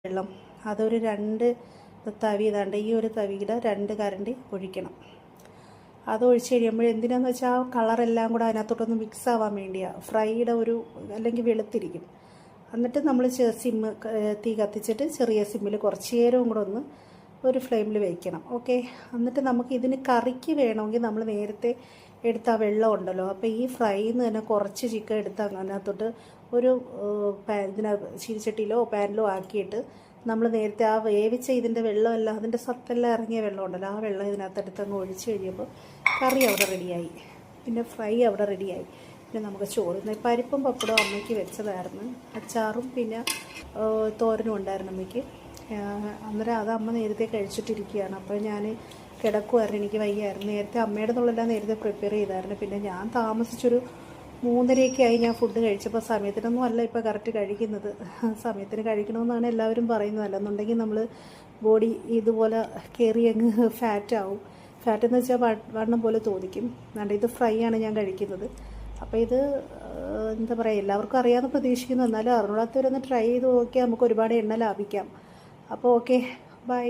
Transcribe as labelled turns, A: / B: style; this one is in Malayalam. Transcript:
A: വെള്ളം അതൊരു 2 തവി ഇതാണ്ട് ഈ ഒരു തവിയുടെ 2 കരണ്ടി ഒഴിക്കണം. അത് ഒഴിച്ച് കഴിയുമ്പോൾ എന്തിനാന്ന് വെച്ചാൽ ആ കളറെല്ലാം കൂടെ അതിനകത്തോട്ടൊന്ന് മിക്സ് ആവാൻ വേണ്ടിയാണ്. ഫ്രൈയുടെ ഒരു അല്ലെങ്കിൽ വെളുത്തിരിക്കും. എന്നിട്ട് നമ്മൾ തീ കത്തിച്ചിട്ട് ചെറിയ സിമ്മിൽ കുറച്ച് നേരവും കൂടെ ഒന്ന് ഒരു ഫ്ലെയിമിൽ വയ്ക്കണം. ഓക്കെ. എന്നിട്ട് നമുക്ക് ഇതിന് കറിക്ക് വേണമെങ്കിൽ നമ്മൾ നേരത്തെ എടുത്ത ആ വെള്ളം ഉണ്ടല്ലോ, അപ്പോൾ ഈ ഫ്രൈന്ന് തന്നെ കുറച്ച് ചിക്കൻ എടുത്ത് അതിനകത്തോട്ട് ഒരു ചീനിച്ചട്ടിയിലോ പാനിലോ ആക്കിയിട്ട് നമ്മൾ നേരത്തെ ആ വേവിച്ച ഇതിൻ്റെ വെള്ളമെല്ലാം അതിൻ്റെ സത്തെല്ലാം ഇറങ്ങിയ വെള്ളം ഉണ്ടല്ലോ, ആ വെള്ളം ഇതിനകത്തെടുത്ത് അങ്ങ് ഒഴിച്ച് കഴിയുമ്പോൾ കറി അവിടെ റെഡിയായി, പിന്നെ ഫ്രൈ അവിടെ റെഡിയായി. പിന്നെ നമുക്ക് ചോറ് പരിപ്പും പപ്പടവും അമ്മയ്ക്ക് വെച്ചതായിരുന്നു, അച്ചാറും പിന്നെ തോരനും ഉണ്ടായിരുന്നു അമ്മയ്ക്ക്. അന്നേരം അത് അമ്മ നേരത്തെ കഴിച്ചിട്ടിരിക്കുകയാണ്. അപ്പോൾ ഞാൻ കിടക്കുമായിരുന്നു, എനിക്ക് വയ്യായിരുന്നു. നേരത്തെ അമ്മയുടെ എന്നുള്ളതെല്ലാം നേരത്തെ പ്രിപ്പയർ ചെയ്തായിരുന്നു. പിന്നെ ഞാൻ താമസിച്ചൊരു 3:30 ആയി ഞാൻ ഫുഡ് കഴിച്ചപ്പോൾ. സമയത്തിനൊന്നും അല്ല ഇപ്പോൾ കറക്റ്റ് കഴിക്കുന്നത്, സമയത്തിന് കഴിക്കണമെന്നാണ് എല്ലാവരും പറയുന്നത്. അല്ലെന്നുണ്ടെങ്കിൽ നമ്മൾ ബോഡി ഇതുപോലെ കയറി അങ്ങ് ഫാറ്റാവും. ഫാറ്റെന്ന് വെച്ചാൽ വണ്ണം പോലെ തോന്നിക്കും. അതുകൊണ്ട് ഇത് ഫ്രൈ ആണ് ഞാൻ കഴിക്കുന്നത്. അപ്പോൾ ഇത് എന്താ പറയുക, എല്ലാവർക്കും അറിയാമെന്ന് പ്രതീക്ഷിക്കുന്നു. എന്നാലും അറിഞ്ഞൂടാത്തവരൊന്ന് ട്രൈ ചെയ്ത് നോക്കിയാൽ നമുക്ക് ഒരുപാട് എണ്ണ ലാഭിക്കാം. അപ്പോൾ ഓക്കെ, ബൈ.